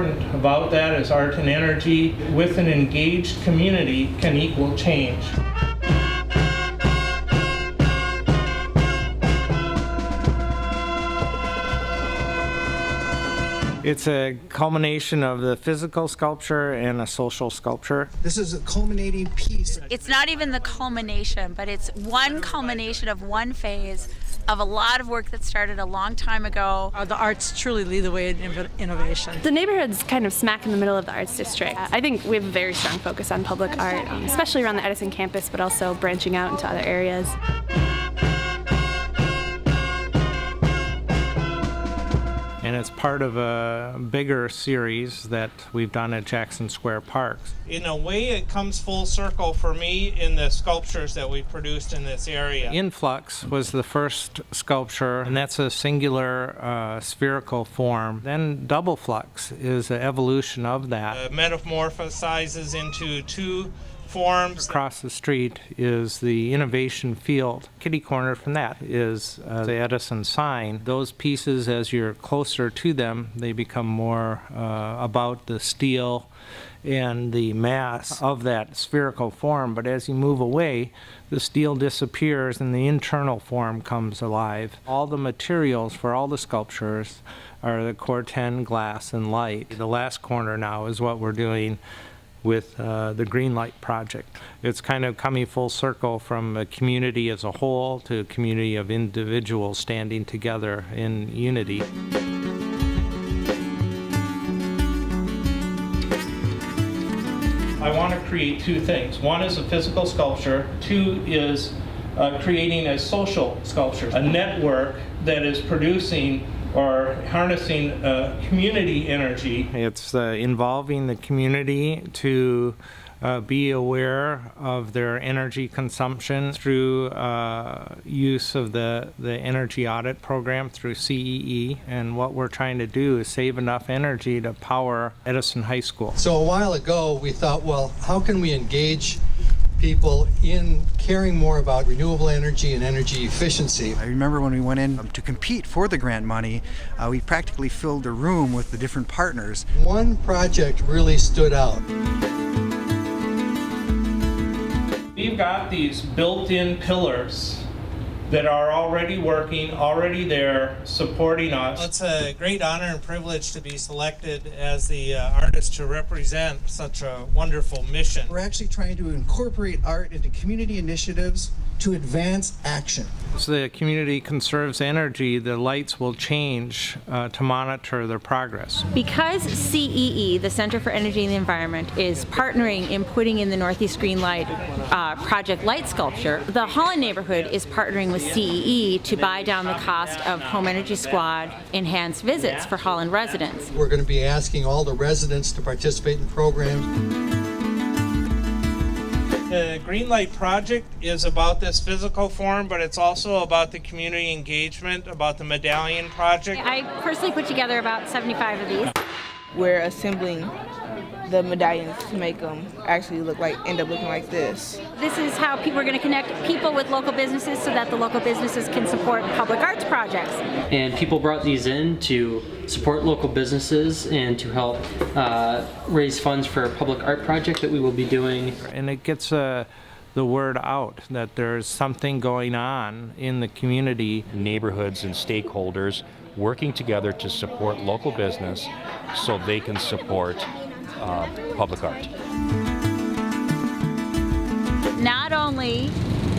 important about that is art and energy with an engaged community can equal change. It's a culmination of the physical sculpture and a social sculpture. This is a culminating piece. It's not even the culmination, but it's one culmination of one phase of a lot of work that started a long time ago. The arts truly lead the way in innovation. The neighborhood's kind of smack in the middle of the arts district. I think we have a very strong focus on public art, especially around the Edison campus, but also branching out into other areas. And it's part of a bigger series that we've done at Jackson Square Park. In a way, it comes full circle for me in the sculptures that we produced in this area. Influx was the first sculpture, and that's a singular spherical form. Then double flux is an evolution of that. Metamorphosizes into two forms. Across the street is the innovation field. Kitty corner from that is the Edison sign. Those pieces, as you're closer to them, they become more about the steel and the mass of that spherical form. But as you move away, the steel disappears and the internal form comes alive. All the materials for all the sculptures are the Corten glass and light. The last corner now is what we're doing with the Green Light Project. It's kind of coming full circle from a community as a whole to a community of individuals standing together in unity. I want to create two things. One is a physical sculpture. Two is creating a social sculpture, a network that is producing or harnessing community energy. It's involving the community to be aware of their energy consumption through use of the energy audit program through CEE. And what we're trying to do is save enough energy to power Edison High School. So a while ago, we thought, well, how can we engage people in caring more about renewable energy and energy efficiency? I remember when we went in to compete for the grant money, we practically filled the room with the different partners. One project really stood out. We've got these built-in pillars that are already working, already there, supporting us. It's a great honor and privilege to be selected as the artist to represent such a wonderful mission. We're actually trying to incorporate art into community initiatives to advance action. As the community conserves energy, the lights will change to monitor their progress. Because CEE, the Center for Energy and the Environment, is partnering in putting in the Northeast Green Light Project light sculpture, the Holland Neighborhood is partnering with CEE to buy down the cost of Home Energy Squad enhanced visits for Holland residents. We're going to be asking all the residents to participate in programs. The Green Light Project is about this physical form, but it's also about the community engagement, about the Medallion Project. I personally put together about 75 of these. We're assembling the medallions to make them actually end up looking like this. This is how we're going to connect people with local businesses so that the local businesses can support public arts projects. And people brought these in to support local businesses and to help raise funds for a public art project that we will be doing. And it gets the word out that there's something going on in the community. Neighborhoods and stakeholders working together to support local business so they can support public art. Not only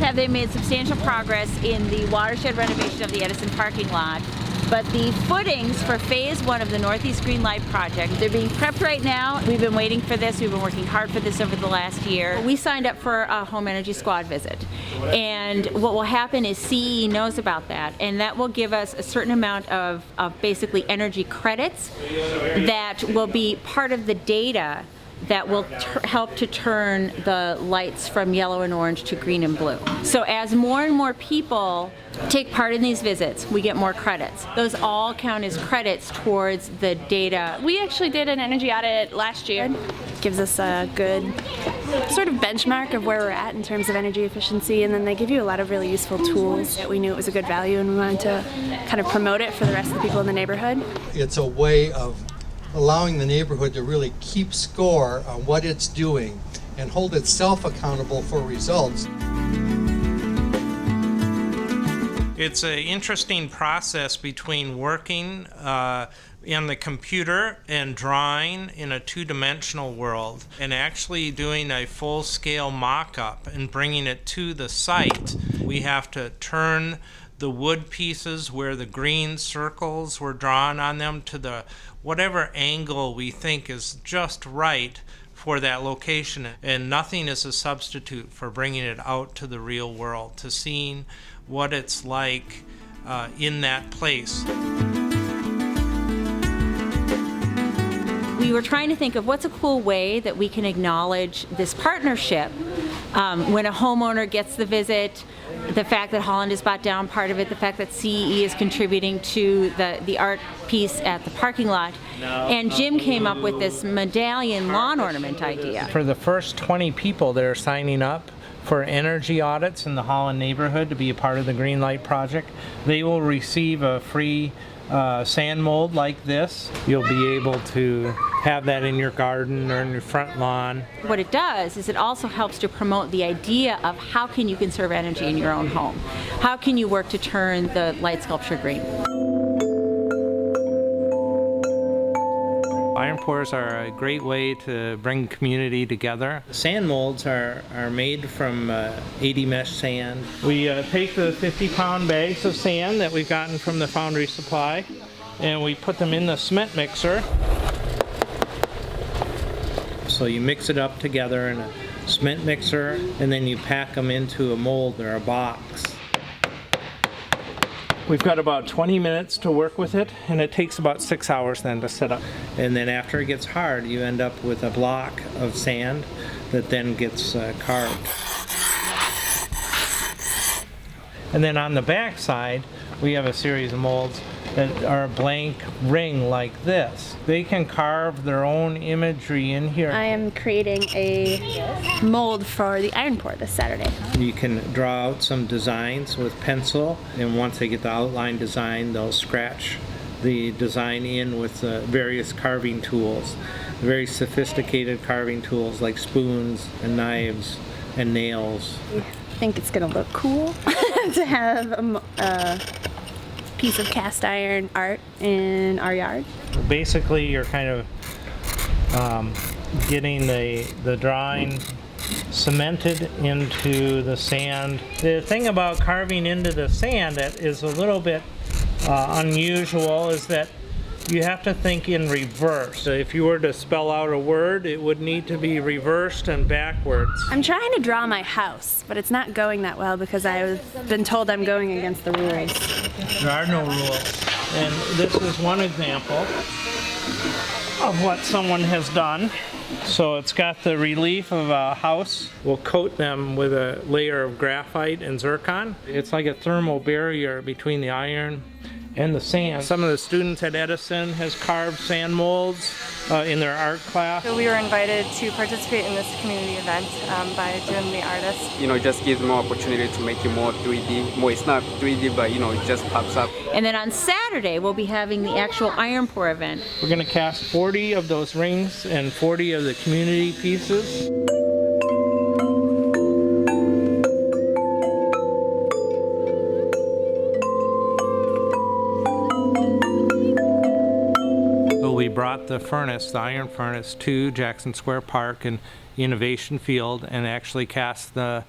have they made substantial progress in the watershed renovation of the Edison parking lot, but the footings for phase 1 of the Northeast Green Light Project, they're being prepped right now. We've been waiting for this. We've been working hard for this over the last year. We signed up for a Home Energy Squad visit. And what will happen is CE knows about that, and that will give us a certain amount of basically energy credits that will be part of the data that will help to turn the lights from yellow and orange to green and blue. So as more and more people take part in these visits, we get more credits. Those all count as credits towards the data. We actually did an energy audit last year. It gives us a good sort of benchmark of where we're at in terms of energy efficiency, and then they give you a lot of really useful tools that we knew it was a good value, and we wanted to kind of promote it for the rest of the people in the neighborhood. It's a way of allowing the neighborhood to really keep score on what it's doing and hold itself accountable for results. It's an interesting process between working in the computer and drawing in a two-dimensional world and actually doing a full-scale mock-up and bringing it to the site. We have to turn the wood pieces where the green circles were drawn on them to the whatever angle we think is just right for that location, and nothing is a substitute for bringing it out to the real world, to seeing what it's like in that place. We were trying to think of what's a cool way that we can acknowledge this partnership when a homeowner gets the visit, the fact that Holland has bought down part of it, the fact that CEE is contributing to the art piece at the parking lot. And Jim came up with this medallion lawn ornament idea. For the first 20 people that are signing up for energy audits in the Holland neighborhood to be a part of the Green Light Project, they will receive a free sand mold like this. You'll be able to have that in your garden or in your front lawn. What it does is it also helps to promote the idea of how can you conserve energy in your own home? How can you work to turn the light sculpture green? Iron pours are a great way to bring community together. Sand molds are made from 80 mesh sand. We take the 50-pound bags of sand that we've gotten from the foundry supply and we put them in the cement mixer. So you mix it up together in a cement mixer and then you pack them into a mold or a box. We've got about 20 minutes to work with it, and it takes about 6 hours then to set up. And then after it gets hard, you end up with a block of sand that then gets carved. And then on the back side, we have a series of molds that are a blank ring like this. They can carve their own imagery in here. I am creating a mold for the iron pour this Saturday. You can draw out some designs with pencil, and once they get the outline design, they'll scratch the design in with various carving tools, very sophisticated carving tools like spoons and knives and nails. I think it's gonna look cool to have a piece of cast iron art in our yard. Basically, you're kind of getting the drawing cemented into the sand. The thing about carving into the sand that is a little bit unusual is that you have to think in reverse. If you were to spell out a word, it would need to be reversed and backwards. I'm trying to draw my house, but it's not going that well because I've been told I'm going against the rules. There are no rules. And this is one example of what someone has done. So it's got the relief of a house. We'll coat them with a layer of graphite and zircon. It's like a thermal barrier between the iron and the sand. Some of the students at Edison has carved sand molds in their art class. So we were invited to participate in this community event by Jim, the artist. It just gives more opportunity to make it more 3D. More, it's not 3D, but it just pops up. And then on Saturday, we'll be having the actual iron pour event. We're going to cast 40 of those rings and 40 of the community pieces. We brought the furnace, the iron furnace, to Jackson Square Park and Innovation Field and actually cast the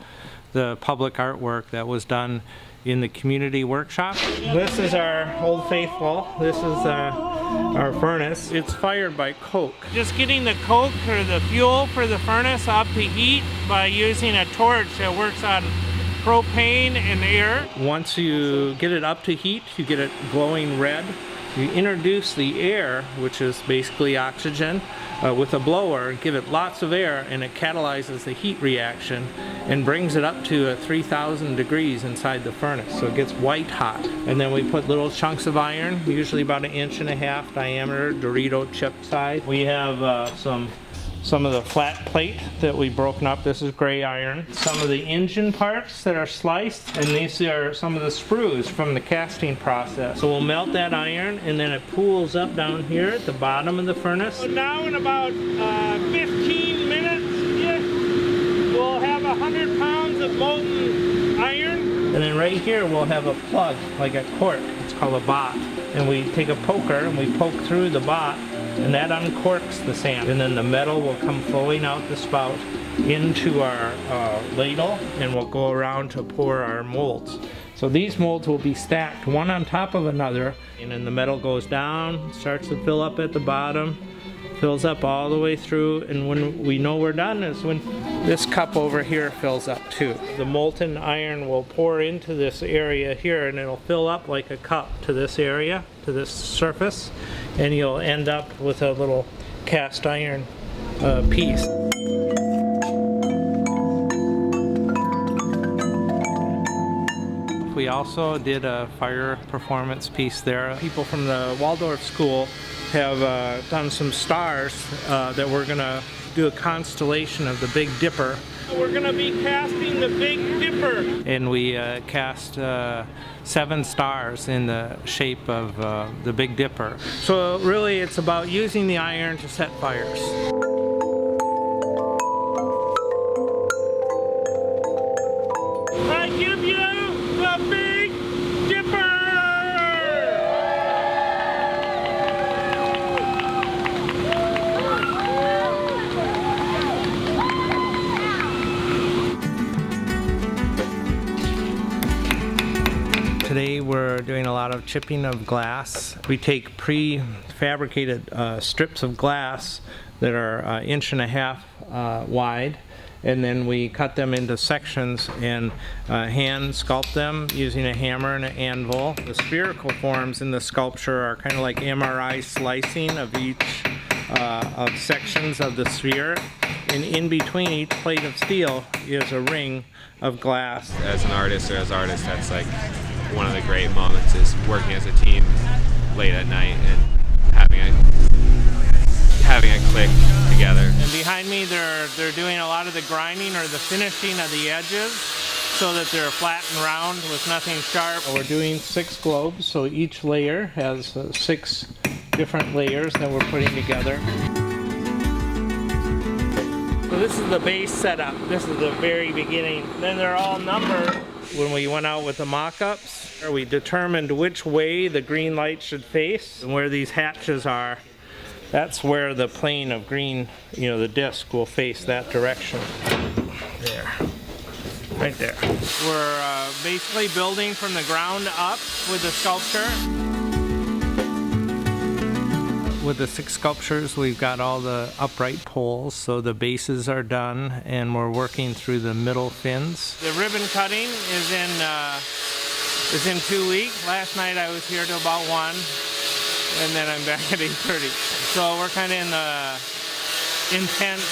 public artwork that was done in the community workshop. This is our Old Faithful. This is our furnace. It's fired by coke. Just getting the coke or the fuel for the furnace up to heat by using a torch that works on propane and air. Once you get it up to heat, you get it glowing red. You introduce the air, which is basically oxygen, with a blower, give it lots of air, and it catalyzes the heat reaction and brings it up to 3,000 degrees inside the furnace. So it gets white hot. And then we put little chunks of iron, usually about 1.5 inch diameter, Dorito chip size. We have some some of the flat plate that we've broken up. This is gray iron. Some of the engine parts that are sliced, and these are some of the sprues from the casting process. So we'll melt that iron, and then it pools up down here at the bottom of the furnace. So now in about 15 minutes, we'll have 100 pounds of molten iron. And then right here we'll have a plug, like a cork. It's called a bot. And we take a poker and we poke through the bot, and that uncorks the sand. And then the metal will come flowing out the spout into our ladle, and we'll go around to pour our molds. So these molds will be stacked one on top of another, and then the metal goes down, starts to fill up at the bottom, fills up all the way through, and when we know we're done is when this cup over here fills up too. The molten iron will pour into this area here, and it'll fill up like a cup to this area, to this surface, and you'll end up with a little cast iron piece. We also did a fire performance piece there. People from the Waldorf School have done some stars that we're going to do a constellation of the Big Dipper. We're going to be casting the Big Dipper. And we cast 7 stars in the shape of the Big Dipper. So really it's about using the iron to set fires. I give you the Big Dipper! Today we're doing a lot of chipping of glass. We take prefabricated strips of glass that are 1.5 inches wide, and then we cut them into sections and hand sculpt them using a hammer and an anvil. The spherical forms in the sculpture are kind of like MRI slicing of each of sections of the sphere, and in between each plate of steel is a ring of glass. As an artist, that's like one of the great moments, is working as a team late at night and having a click together. And behind me they're doing a lot of the grinding or the finishing of the edges so that they're flat and round with nothing sharp. We're doing 6 globes, so each layer has 6 different layers that we're putting together. So this is the base setup. This is the very beginning. Then they're all numbered. When we went out with the mock-ups, we determined which way the green light should face, and where these hatches are, that's where the plane of green, the disc will face that direction. There. Right there. We're basically building from the ground up with the sculpture. With the 6 sculptures, we've got all the upright poles, so the bases are done, and we're working through the middle fins. The ribbon cutting is in 2 weeks. Last night I was here till about 1, and then I'm back at 8:30. So we're kind of in the intense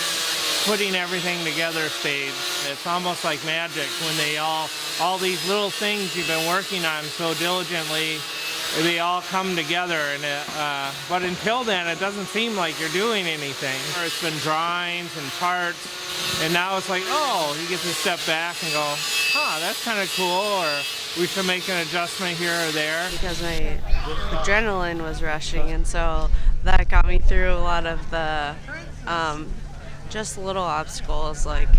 putting everything together stage. It's almost like magic when all these little things you've been working on so diligently, they all come together, and but until then it doesn't seem like you're doing anything. It's been drawings and parts, and now it's like, oh, you get to step back and go, that's kind of cool, or we should make an adjustment here or there. Because my adrenaline was rushing, and so that got me through a lot of the just little obstacles, like,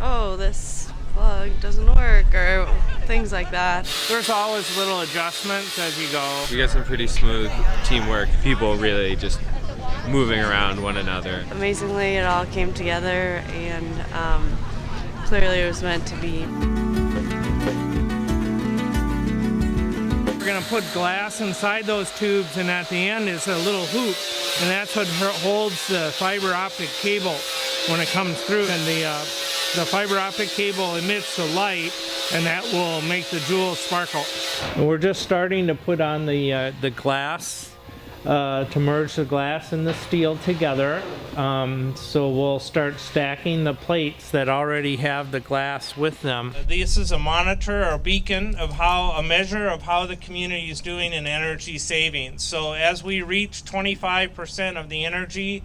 oh, this plug doesn't work, or things like that. There's always little adjustments as you go. We got some pretty smooth teamwork, people really just moving around one another. Amazingly, it all came together, and clearly it was meant to be. We're going to put glass inside those tubes, and at the end is a little hoop, and that's what holds the fiber optic cable when it comes through, and the fiber optic cable emits the light, and that will make the jewels sparkle. And we're just starting to put on the glass to merge the glass and the steel together. So we'll start stacking the plates that already have the glass with them. This is a monitor or beacon of a measure of how the community is doing in energy savings. So as we reach 25% of the energy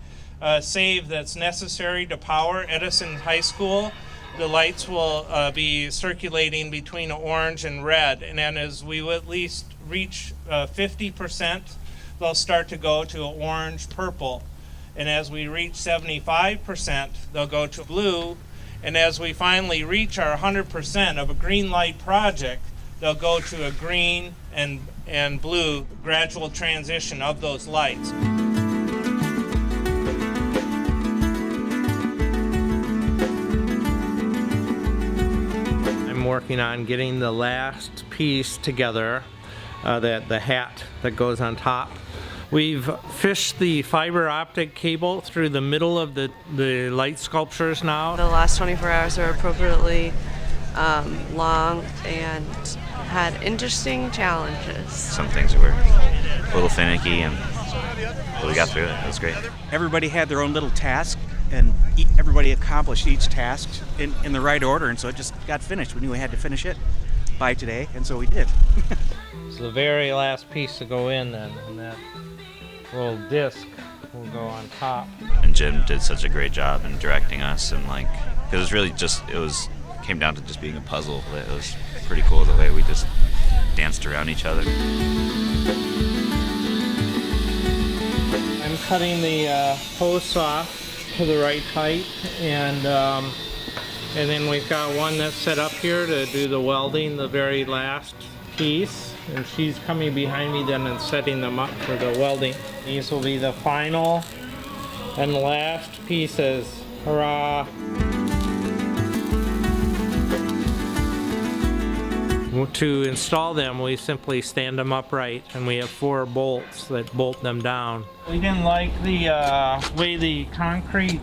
save that's necessary to power Edison High School, the lights will be circulating between orange and red. And then as we at least reach 50%, they'll start to go to orange, purple. And as we reach 75%, they'll go to blue. And as we finally reach our 100% of a green light project, they'll go to a green and blue gradual transition of those lights. I'm working on getting the last piece together, the hat that goes on top. We've fished the fiber optic cable through the middle of the light sculptures now. The last 24 hours are appropriately long and had interesting challenges. Some things were a little finicky, but we got through it. It was great. Everybody had their own little task, and everybody accomplished each task in the right order, and so it just got finished. We knew we had to finish it by today, and so we did. It's the very last piece to go in then, and that little disc will go on top. And Jim did such a great job in directing us, and because it was really came down to just being a puzzle. It was pretty cool the way we just danced around each other. I'm cutting the posts off to the right height, and then we've got one that's set up here to do the welding, the very last piece, and she's coming behind me then and setting them up for the welding. These will be the final and last pieces. Hurrah! To install them, we simply stand them upright, and we have 4 bolts that bolt them down. We didn't like the way the concrete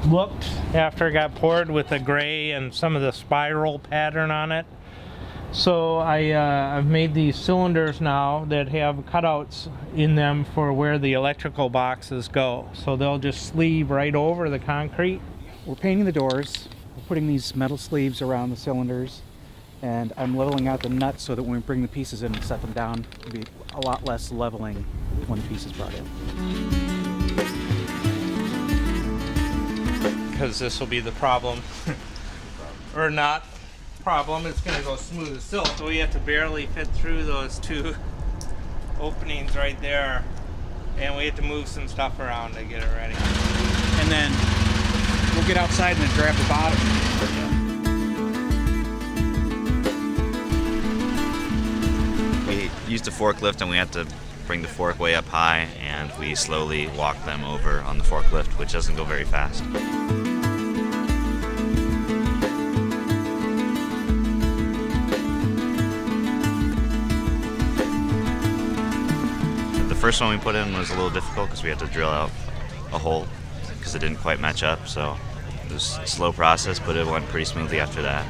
looked after it got poured with the gray and some of the spiral pattern on it. So I've made these cylinders now that have cutouts in them for where the electrical boxes go. So they'll just sleeve right over the concrete. We're painting the doors. We're putting these metal sleeves around the cylinders, and I'm leveling out the nuts so that when we bring the pieces in and set them down, it'll be a lot less leveling when the piece is brought in. Because this will be the problem, or not problem, it's going to go smooth as silk. So we have to barely fit through those 2 openings right there, and we have to move some stuff around to get it ready. And then we'll get outside and then grab the bottom. We used a forklift, and we had to bring the fork way up high, and we slowly walked them over on the forklift, which doesn't go very fast. The first one we put in was a little difficult because we had to drill out a hole because it didn't quite match up, so it was a slow process, but it went pretty smoothly after that.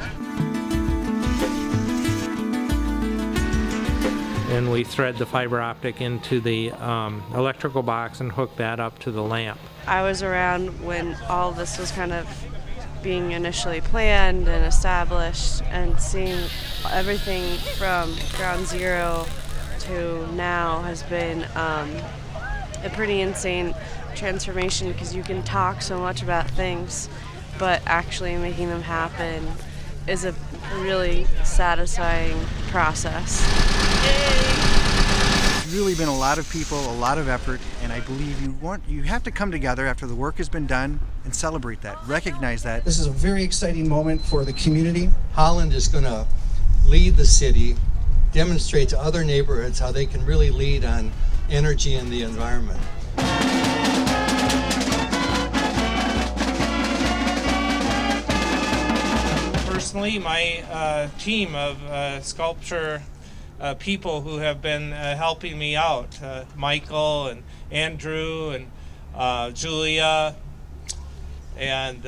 And we thread the fiber optic into the electrical box and hook that up to the lamp. I was around when all this was kind of being initially planned and established, and seeing everything from ground zero to now has been a pretty insane transformation, because you can talk so much about things, but actually making them happen is a really satisfying process. It's really been a lot of people, a lot of effort, and I believe you have to come together after the work has been done and celebrate that, recognize that. This is a very exciting moment for the community. Holland is going to lead the city, demonstrate to other neighborhoods how they can really lead on energy and the environment. Personally, my team of sculpture people who have been helping me out, Michael and Andrew and Julia and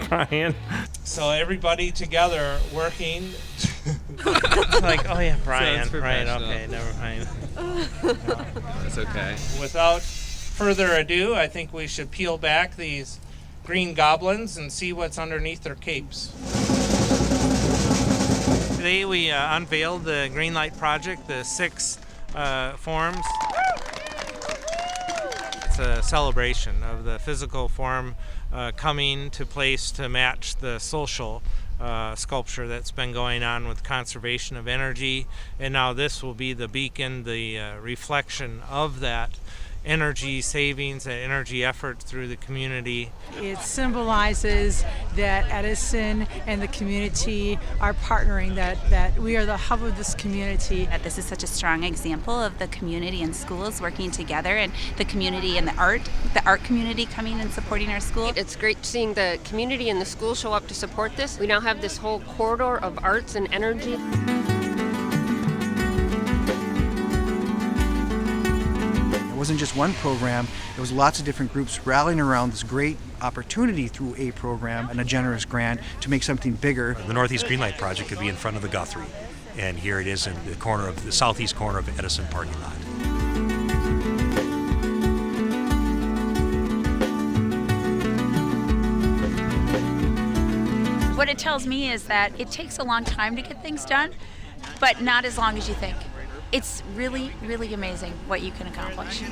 Brian. So everybody together working. Like, oh yeah, Brian. Right, okay, never mind. That's okay. Without further ado, I think we should peel back these green goblins and see what's underneath their capes. Today we unveiled the Greenlight project, the 6 forms. It's a celebration of the physical form coming to place to match the social sculpture that's been going on with conservation of energy, and now this will be the beacon, the reflection of that energy savings and energy effort through the community. It symbolizes that Edison and the community are partnering, that we are the hub of this community. That this is such a strong example of the community and schools working together, and the community and the art community coming and supporting our school. It's great seeing the community and the school show up to support this. We now have this whole corridor of arts and energy. It wasn't just one program, there was lots of different groups rallying around this great opportunity through a program and a generous grant to make something bigger. The Northeast Greenlight project could be in front of the Guthrie, and here it is in the southeast corner of Edison parking lot. What it tells me is that it takes a long time to get things done, but not as long as you think. It's really, really amazing what you can accomplish.